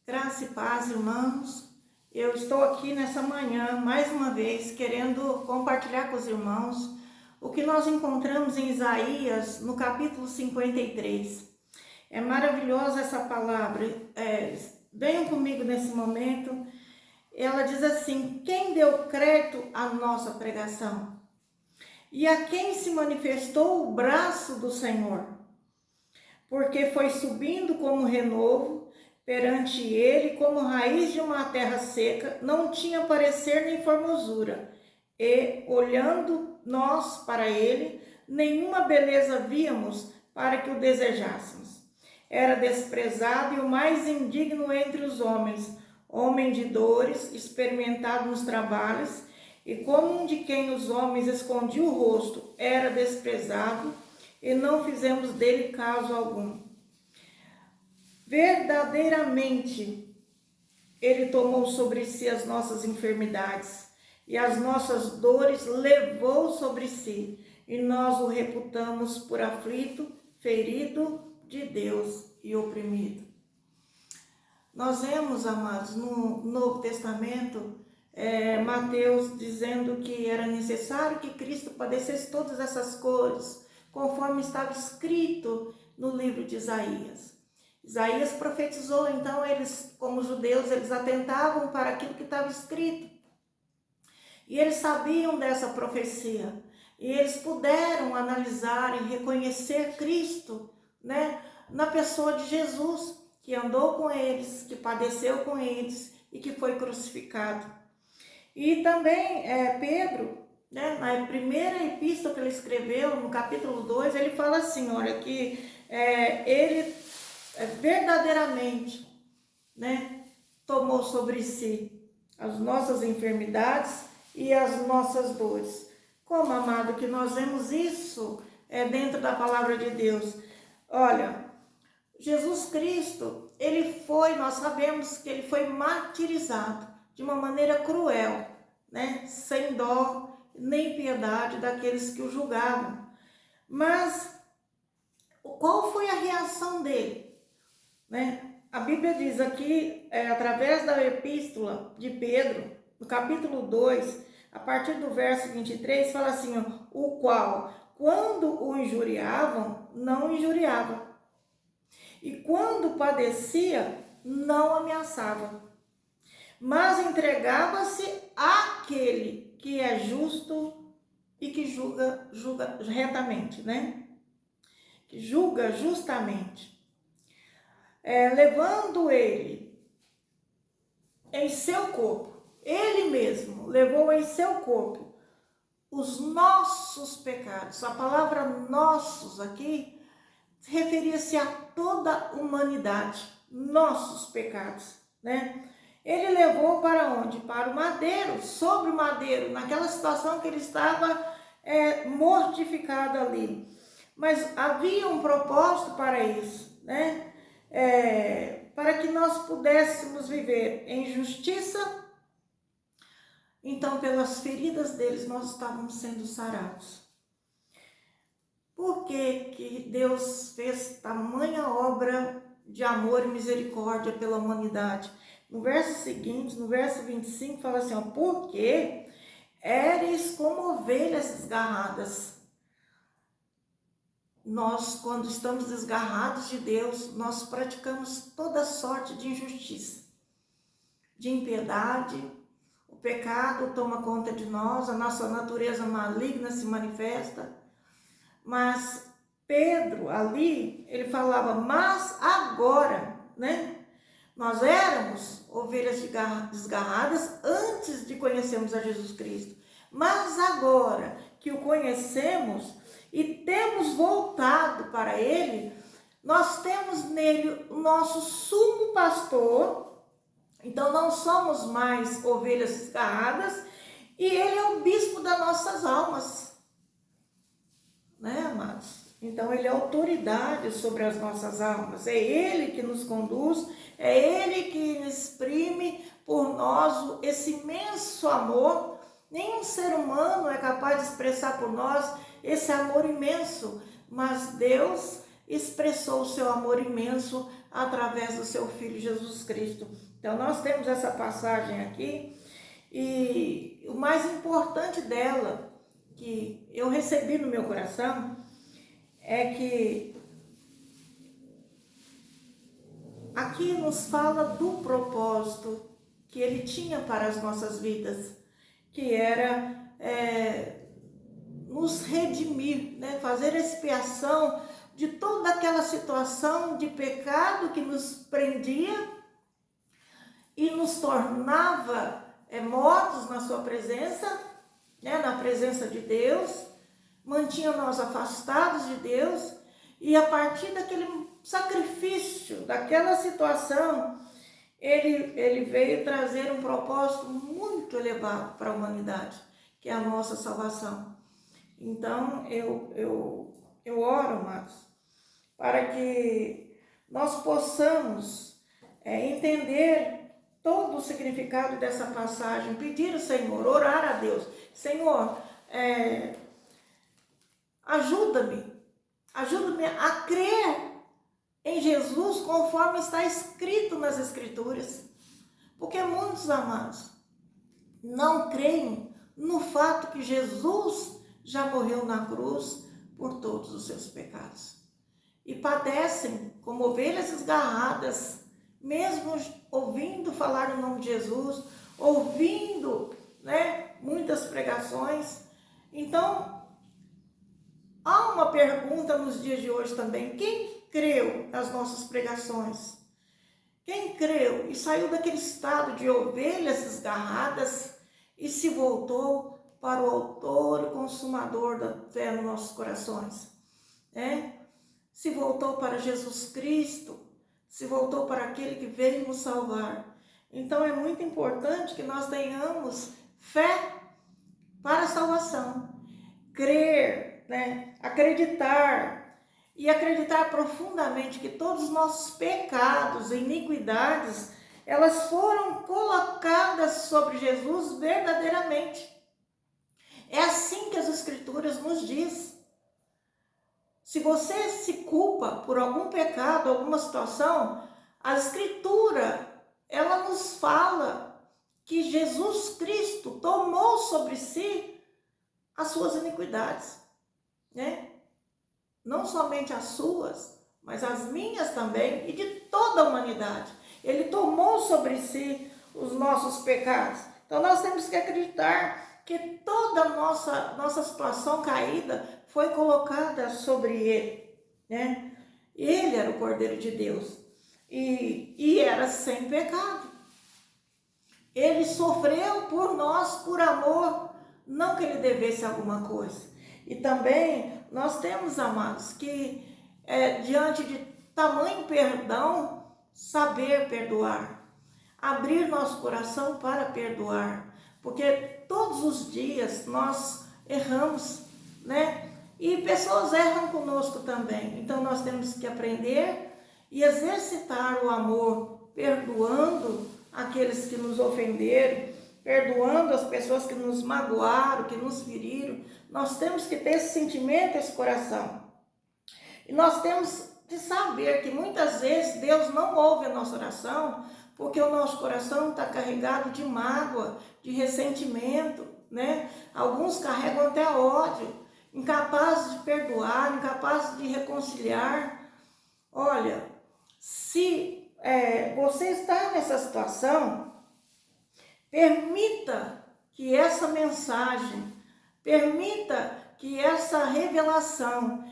Graça e paz, irmãos. Eu estou aqui nessa manhã, mais uma vez, querendo compartilhar com os irmãos o que nós encontramos em Isaías, no capítulo 53. É maravilhosa essa palavra. Venham comigo nesse momento. Ela diz assim: quem deu crédito à nossa pregação? E a quem se manifestou o braço do Senhor? Porque foi subindo como renovo perante ele, como raiz de uma terra seca, não tinha parecer nem formosura. E, olhando nós para ele, nenhuma beleza víamos para que o desejássemos. Era desprezado e o mais indigno entre os homens, homem de dores, experimentado nos trabalhos, e como um de quem os homens escondiam o rosto, era desprezado, e não fizemos dele caso algum. Verdadeiramente, ele tomou sobre si as nossas enfermidades e as nossas dores levou sobre si, e nós o reputamos por aflito, ferido de Deus e oprimido. Nós vemos, amados, no Novo Testamento, Mateus dizendo que era necessário que Cristo padecesse todas essas coisas, conforme estava escrito no livro de Isaías. Isaías profetizou, então eles, como judeus, eles atentavam para aquilo que estava escrito. E eles sabiam dessa profecia. E eles puderam analisar e reconhecer Cristo, né, na pessoa de Jesus, que andou com eles, que padeceu com eles e que foi crucificado. E também Pedro, né, na primeira epístola que ele escreveu, no capítulo 2, ele fala assim, olha, que ele verdadeiramente, né, tomou sobre si as nossas enfermidades e as nossas dores. Como, amado, que nós vemos isso dentro da palavra de Deus. Olha, Jesus Cristo, nós sabemos que ele foi martirizado de uma maneira cruel, né, sem dó nem piedade daqueles que o julgavam. Mas qual foi a reação dele? Né? A Bíblia diz aqui, através da epístola de Pedro, no capítulo 2, a partir do verso 23, fala assim, ó, o qual, quando o injuriavam, não injuriava, e quando padecia, não ameaçava, mas entregava-se àquele que é justo e que julga retamente, né? Que julga justamente. Levando ele em seu corpo, ele mesmo levou em seu corpo os nossos pecados. A palavra nossos aqui referia-se a toda a humanidade, nossos pecados, né? Ele levou para onde? Para o madeiro, sobre o madeiro, naquela situação que ele estava mortificado ali. Mas havia um propósito para isso, né? Para que nós pudéssemos viver em justiça. Então, pelas feridas deles, nós estávamos sendo sarados. Por que Deus fez tamanha obra de amor e misericórdia pela humanidade? No verso seguinte, no verso 25, fala assim, ó, porque éreis como ovelhas desgarradas. Nós, quando estamos desgarrados de Deus, nós praticamos toda sorte de injustiça, de impiedade. O pecado toma conta de nós, a nossa natureza maligna se manifesta. Mas Pedro ali, ele falava, mas agora, né? Nós éramos ovelhas desgarradas antes de conhecermos a Jesus Cristo. Mas agora que o conhecemos e temos voltado para ele, nós temos nele o nosso sumo pastor. Então não somos mais ovelhas desgarradas e ele é o bispo das nossas almas, né, amados? Então ele é autoridade sobre as nossas almas, é ele que nos conduz, é ele que exprime por nós esse imenso amor. Nenhum ser humano é capaz de expressar por nós esse amor imenso, mas Deus expressou o seu amor imenso através do seu Filho Jesus Cristo. Então nós temos essa passagem aqui e o mais importante dela, que eu recebi no meu coração, é que aqui nos fala do propósito que ele tinha para as nossas vidas, que era nos redimir, né? Fazer expiação de toda aquela situação de pecado que nos prendia e nos tornava mortos na sua presença, né? Na presença de Deus, mantinha nós afastados de Deus, e a partir daquele sacrifício, daquela situação, ele veio trazer um propósito muito elevado para a humanidade, que é a nossa salvação. Então, eu oro, amados, para que nós possamos entender todo o significado dessa passagem, pedir ao Senhor, orar a Deus. Senhor, ajuda-me a crer em Jesus conforme está escrito nas Escrituras. Porque muitos, amados, não creem no fato que Jesus já morreu na cruz por todos os seus pecados. E padecem como ovelhas esgarradas, mesmo ouvindo falar no nome de Jesus, ouvindo, né, muitas pregações. Então, há uma pergunta nos dias de hoje também: quem creu nas nossas pregações? Quem creu e saiu daquele estado de ovelhas esgarradas e se voltou para o autor e consumador da fé nos nossos corações, né? Se voltou para Jesus Cristo, se voltou para aquele que veio nos salvar. Então é muito importante que nós tenhamos fé para a salvação, crer, né? Acreditar profundamente que todos os nossos pecados e iniquidades, elas foram colocadas sobre Jesus verdadeiramente. É assim que as Escrituras nos diz. Se você se culpa por algum pecado, alguma situação, a Escritura, ela nos fala que Jesus Cristo tomou sobre si as suas iniquidades, né? Não somente as suas, mas as minhas também e de toda a humanidade. Ele tomou sobre si os nossos pecados. Então nós temos que acreditar que toda a nossa situação caída foi colocada sobre ele, né? Ele era o Cordeiro de Deus e era sem pecado. Ele sofreu por nós, por amor, não que ele devesse alguma coisa. E também nós temos, amados, que diante de tamanho perdão, saber perdoar, abrir nosso coração para perdoar, porque todos os dias nós erramos, né? E pessoas erram conosco também. Então nós temos que aprender e exercitar o amor, perdoando aqueles que nos ofenderam, perdoando as pessoas que nos magoaram, que nos feriram. Nós temos que ter esse sentimento, esse coração. E nós temos de saber que muitas vezes Deus não ouve a nossa oração, porque o nosso coração está carregado de mágoa, de ressentimento, né? Alguns carregam até ódio, incapazes de perdoar, incapazes de reconciliar. Olha, se você está nessa situação, permita que essa mensagem, permita que essa revelação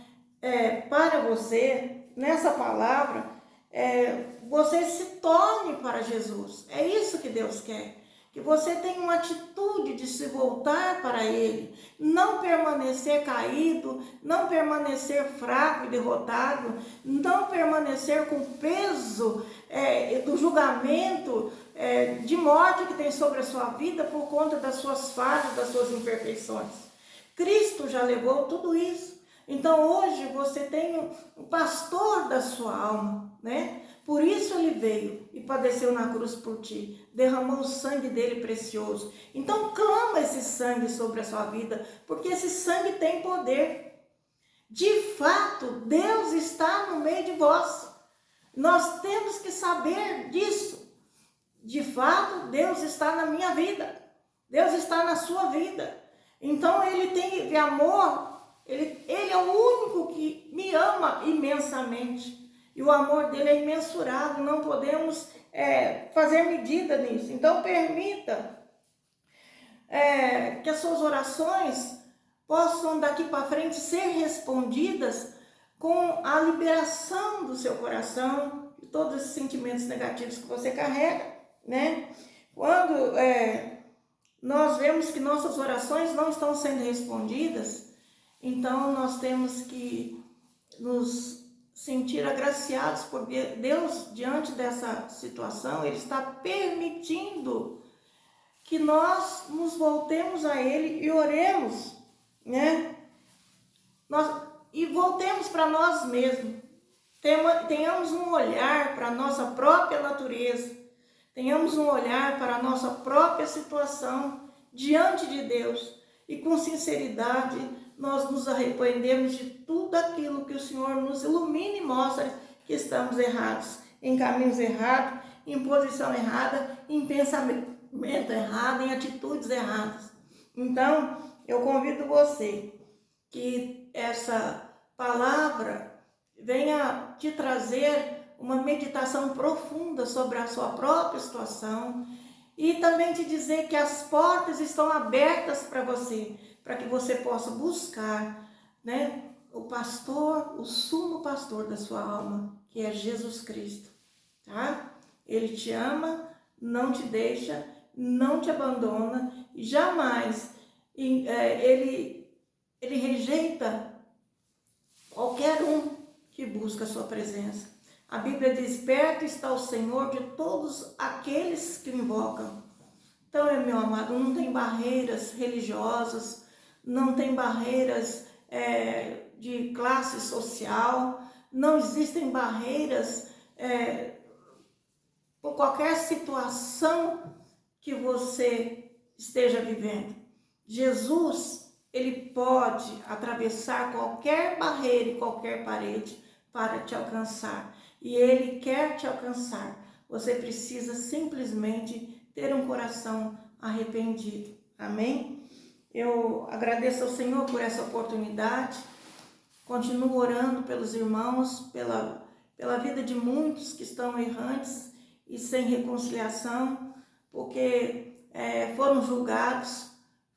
para você, nessa palavra, você se torne para Jesus. É isso que Deus quer. Que você tenha uma atitude de se voltar para Ele. Não permanecer caído, não permanecer fraco e derrotado, não permanecer com o peso do julgamento de morte que tem sobre a sua vida por conta das suas falhas, das suas imperfeições. Cristo já levou tudo isso. Então hoje você tem um pastor da sua alma, né? Por isso ele veio e padeceu na cruz por ti, derramou o sangue dele precioso. Então clama esse sangue sobre a sua vida, porque esse sangue tem poder. De fato, Deus está no meio de vós. Nós temos que saber disso. De fato, Deus está na minha vida. Deus está na sua vida. Então Ele tem amor. Ele é o único que me ama imensamente. E o amor dele é imensurável. Não podemos fazer medida nisso. Então permita que as suas orações possam daqui para frente ser respondidas com a liberação do seu coração, de todos esses sentimentos negativos que você carrega, né? Quando nós vemos que nossas orações não estão sendo respondidas, então nós temos que nos sentir agraciados por Deus diante dessa situação. Ele está permitindo que nós nos voltemos a Ele e oremos, né? E voltemos para nós mesmos. Tenhamos um olhar para a nossa própria natureza. Tenhamos um olhar para a nossa própria situação diante de Deus. E com sinceridade nós nos arrependemos de tudo aquilo que o Senhor nos ilumina e mostra que estamos errados, em caminhos errados, em posição errada, em pensamento errado, em atitudes erradas. Então, eu convido você que essa palavra venha te trazer uma meditação profunda sobre a sua própria situação e também te dizer que as portas estão abertas para você, para que você possa buscar, né, o pastor, o sumo pastor da sua alma, que é Jesus Cristo, tá? Ele te ama, não te deixa, não te abandona, jamais ele rejeita qualquer um que busca a sua presença. A Bíblia diz: perto está o Senhor de todos aqueles que o invocam. Então, meu amado, não tem barreiras religiosas, não tem barreiras de classe social, não existem barreiras por qualquer situação que você esteja vivendo. Jesus, ele pode atravessar qualquer barreira e qualquer parede para te alcançar. E ele quer te alcançar. Você precisa simplesmente ter um coração arrependido. Amém? Eu agradeço ao Senhor por essa oportunidade. Continuo orando pelos irmãos, pela vida de muitos que estão errantes e sem reconciliação, porque foram julgados,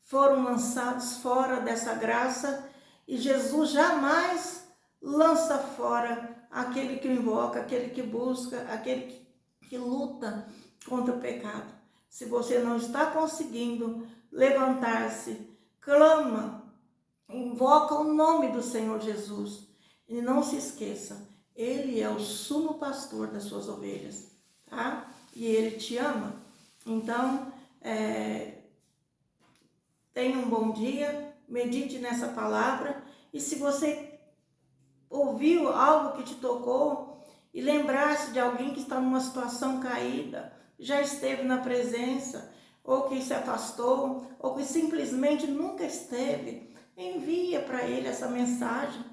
foram lançados fora dessa graça, e Jesus jamais lança fora aquele que o invoca, aquele que busca, aquele que luta contra o pecado. Se você não está conseguindo levantar-se, clama, invoca o nome do Senhor Jesus. E não se esqueça, Ele é o sumo pastor das suas ovelhas, tá? E Ele te ama. Então, tenha um bom dia, medite nessa palavra. E se você ouviu algo que te tocou e lembrar-se de alguém que está numa situação caída, já esteve na presença, ou que se afastou, ou que simplesmente nunca esteve, envia para ele essa mensagem,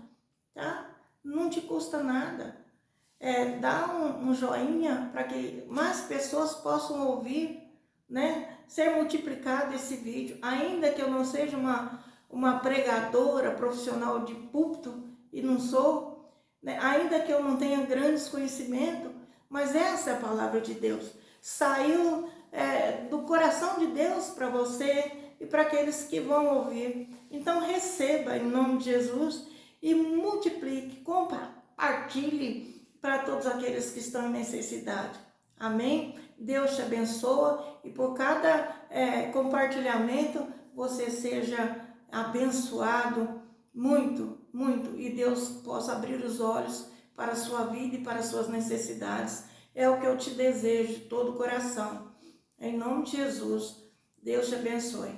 tá? Não te custa nada. Dá um joinha para que mais pessoas possam ouvir, né? Ser multiplicado esse vídeo. Ainda que eu não seja uma pregadora profissional de púlpito, e não sou, né? Ainda que eu não tenha grandes conhecimentos, mas essa é a palavra de Deus. Saiu do coração de Deus para você e para aqueles que vão ouvir. Então receba em nome de Jesus e multiplique, compartilhe para todos aqueles que estão em necessidade. Amém? Deus te abençoa e por cada compartilhamento você seja abençoado muito, muito, e Deus possa abrir os olhos para a sua vida e para as suas necessidades. É o que eu te desejo de todo o coração. Em nome de Jesus, Deus te abençoe.